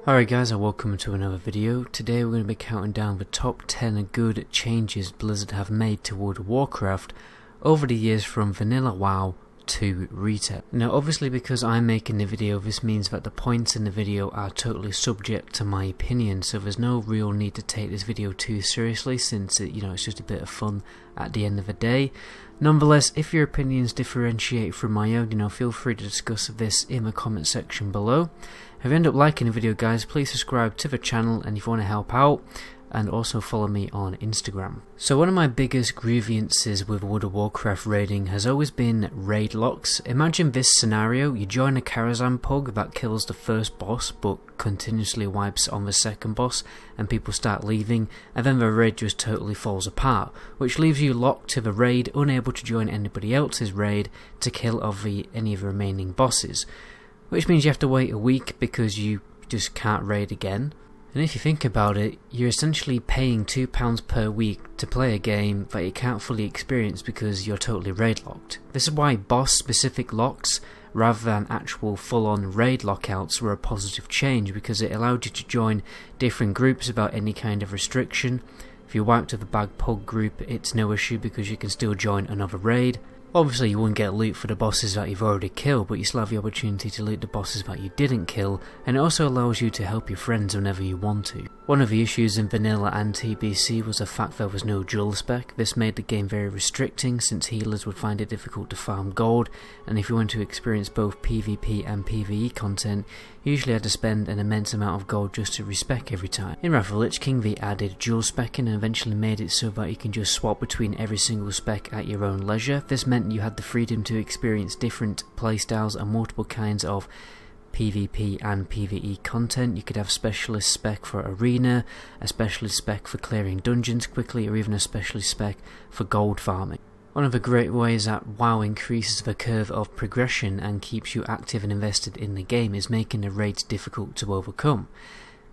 Alright guys, and welcome to another video. Today we're going to be counting down the top 10 good changes Blizzard have made to World of Warcraft over the years from vanilla WoW to retail. Now obviously because I'm making the video, this means that the points in the video are totally subject to my opinion, so there's no real need to take this video too seriously since it's just a bit of fun at the end of the day. Nonetheless, if your opinions differentiate from my own, feel free to discuss this in the comment section below. If you end up liking the video guys, please subscribe to the channel, and if you want to help out, and also follow me on Instagram. So one of my biggest grievances with World of Warcraft raiding has always been raid locks. Imagine this scenario: you join a Karazhan pug that kills the first boss but continuously wipes on the second boss, and people start leaving, and then the raid just totally falls apart, which leaves you locked to the raid, unable to join anybody else's raid to kill any of the remaining bosses. Which means you have to wait a week because you just can't raid again. And if you think about it, you're essentially paying £2 per week to play a game that you can't fully experience because you're totally raid locked. This is why boss specific locks rather than actual full-on raid lockouts were a positive change, because it allowed you to join different groups without any kind of restriction. If you wiped to the bag pug group, it's no issue because you can still join another raid. Obviously you wouldn't get loot for the bosses that you've already killed, but you still have the opportunity to loot the bosses that you didn't kill, and it also allows you to help your friends whenever you want to. One of the issues in vanilla and TBC was the fact there was no dual spec. This made the game very restricting since healers would find it difficult to farm gold, and if you want to experience both PvP and PvE content, you usually had to spend an immense amount of gold just to respec every time. In Wrath of the Lich King they added dual specking and eventually made it so that you can just swap between every single spec at your own leisure. This meant you had the freedom to experience different playstyles and multiple kinds of PvP and PvE content. You could have specialist spec for arena, a specialist spec for clearing dungeons quickly, or even a specialist spec for gold farming. One of the great ways that WoW increases the curve of progression and keeps you active and invested in the game is making the raids difficult to overcome.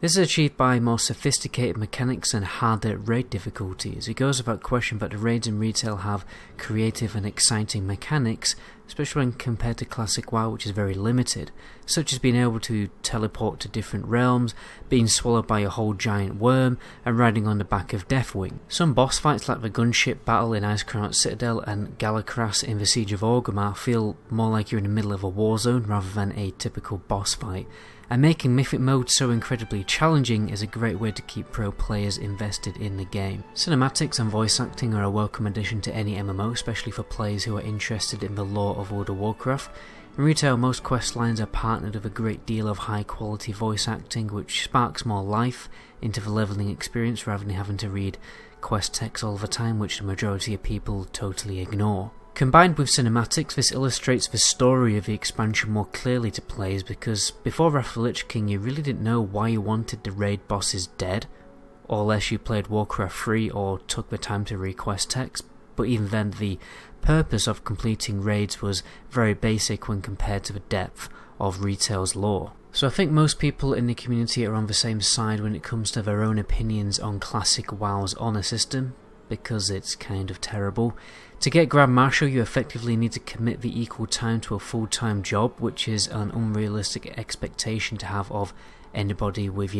This is achieved by more sophisticated mechanics and harder raid difficulties. It goes without question that the raids in retail have creative and exciting mechanics, especially when compared to classic WoW, which is very limited, such as being able to teleport to different realms, being swallowed by a whole giant worm, and riding on the back of Deathwing. Some boss fights like the gunship battle in Icecrown Citadel and Galakras in the Siege of Orgrimmar feel more like you're in the middle of a war zone rather than a typical boss fight. And making Mythic mode so incredibly challenging is a great way to keep pro players invested in the game. Cinematics and voice acting are a welcome addition to any MMO, especially for players who are interested in the lore of World of Warcraft. In retail, most quest lines are partnered with a great deal of high quality voice acting, which sparks more life into the leveling experience rather than having to read quest text all the time, which the majority of people totally ignore. Combined with cinematics, this illustrates the story of the expansion more clearly to players, because before Wrath of the Lich King you really didn't know why you wanted the raid bosses dead, or unless you played Warcraft 3 or took the time to read quest text, but even then the purpose of completing raids was very basic when compared to the depth of retail's lore. So I think most people in the community are on the same side when it comes to their own opinions on classic WoW's honour system, because it's kind of terrible. To get Grand Marshal you effectively need to commit the equal time to a full-time job, which is an unrealistic expectation to have of anybody with,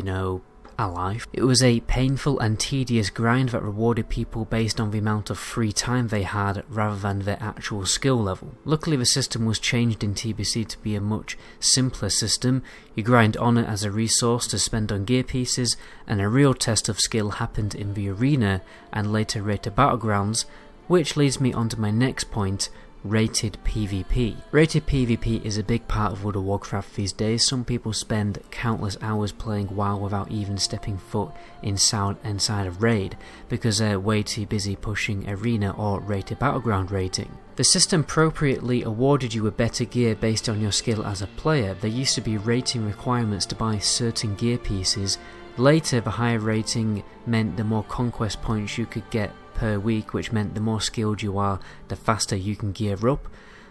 a life. It was a painful and tedious grind that rewarded people based on the amount of free time they had rather than their actual skill level. Luckily the system was changed in TBC to be a much simpler system. You grind honour as a resource to spend on gear pieces, and a real test of skill happened in the arena and later rated battlegrounds, which leads me on to my next point: rated PvP. Rated PvP is a big part of World of Warcraft these days. Some people spend countless hours playing WoW without even stepping foot inside of raid, because they're way too busy pushing arena or rated battleground rating. The system appropriately awarded you with better gear based on your skill as a player. There used to be rating requirements to buy certain gear pieces. Later the higher rating meant the more conquest points you could get per week, which meant the more skilled you are, the faster you can gear up.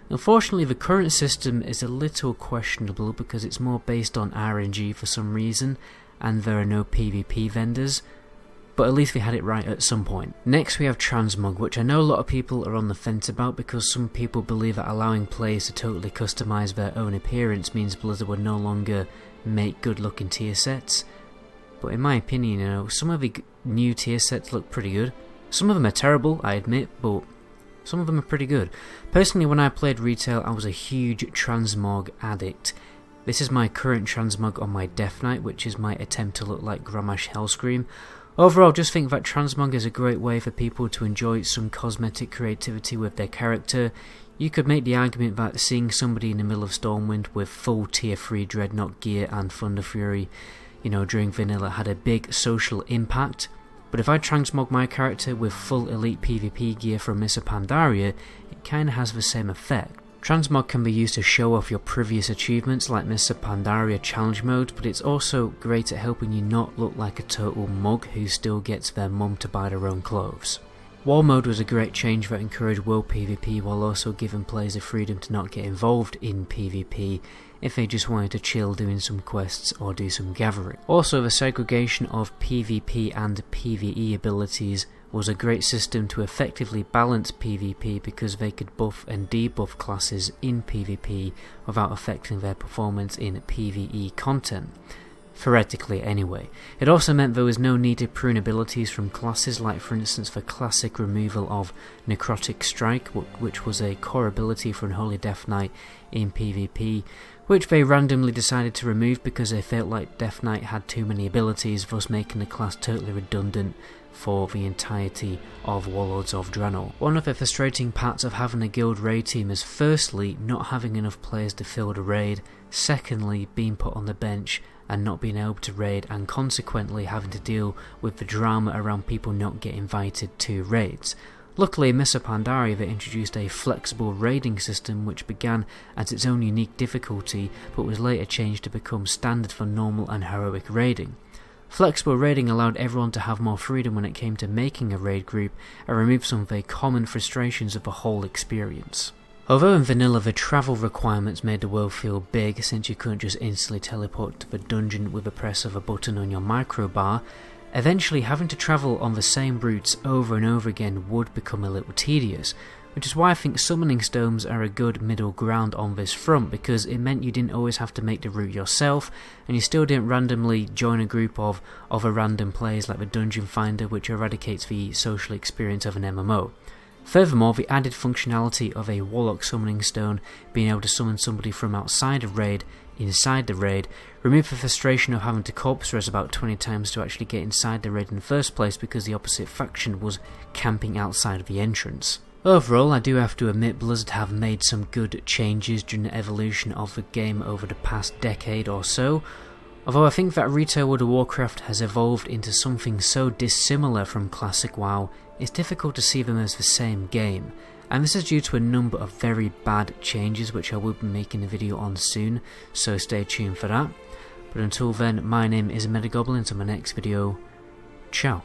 Unfortunately the current system is a little questionable because it's more based on RNG for some reason, and there are no PvP vendors, but at least we had it right at some point. Next we have Transmog, which I know a lot of people are on the fence about, because some people believe that allowing players to totally customise their own appearance means Blizzard would no longer make good looking tier sets, but in my opinion, you know, some of the new tier sets look pretty good. Some of them are terrible, I admit, but some of them are pretty good. Personally, when I played retail, I was a huge Transmog addict. This is my current Transmog on my Death Knight, which is my attempt to look like Grommash Hellscream. Overall, just think that Transmog is a great way for people to enjoy some cosmetic creativity with their character. You could make the argument that seeing somebody in the middle of Stormwind with full tier 3 Dreadnought gear and Thunder Fury, you know, during vanilla had a big social impact. But if I transmog my character with full elite PvP gear from Mists of Pandaria, it kinda has the same effect. Transmog can be used to show off your previous achievements like Mists of Pandaria challenge mode, but it's also great at helping you not look like a total mug who still gets their mum to buy their own clothes. Warmode was a great change that encouraged world PvP while also giving players the freedom to not get involved in PvP if they just wanted to chill doing some quests or do some gathering. Also, the segregation of PvP and PvE abilities was a great system to effectively balance PvP because they could buff and debuff classes in PvP without affecting their performance in PvE content. Theoretically anyway. It also meant there was no need to prune abilities from classes, like for instance the classic removal of Necrotic Strike, which was a core ability for Unholy Death Knight in PvP, which they randomly decided to remove because they felt like Death Knight had too many abilities, thus making the class totally redundant for the entirety of Warlords of Draenor. One of the frustrating parts of having a guild raid team is firstly not having enough players to fill the raid, secondly being put on the bench and not being able to raid, and consequently having to deal with the drama around people not getting invited to raids. Luckily, in Mists of Pandaria they introduced a flexible raiding system which began as its own unique difficulty but was later changed to become standard for normal and heroic raiding. Flexible raiding allowed everyone to have more freedom when it came to making a raid group and removed some of the common frustrations of the whole experience. Although in vanilla the travel requirements made the world feel big since you couldn't just instantly teleport to the dungeon with the press of a button on your microbar, eventually having to travel on the same routes over and over again would become a little tedious, which is why I think summoning stones are a good middle ground on this front, because it meant you didn't always have to make the route yourself, and you still didn't randomly join a group of other random players like the Dungeon Finder, which eradicates the social experience of an MMO. Furthermore, the added functionality of a Warlock summoning stone, being able to summon somebody from outside of raid inside the raid, removed the frustration of having to corpse res about 20 times to actually get inside the raid in the first place because the opposite faction was camping outside of the entrance. Overall, I do have to admit Blizzard have made some good changes during the evolution of the game over the past decade or so, although I think that retail World of Warcraft has evolved into something so dissimilar from classic WoW, it's difficult to see them as the same game, and this is due to a number of very bad changes which I will be making a video on soon, so stay tuned for that. But until then, my name is Metagoblin, until my next video, ciao.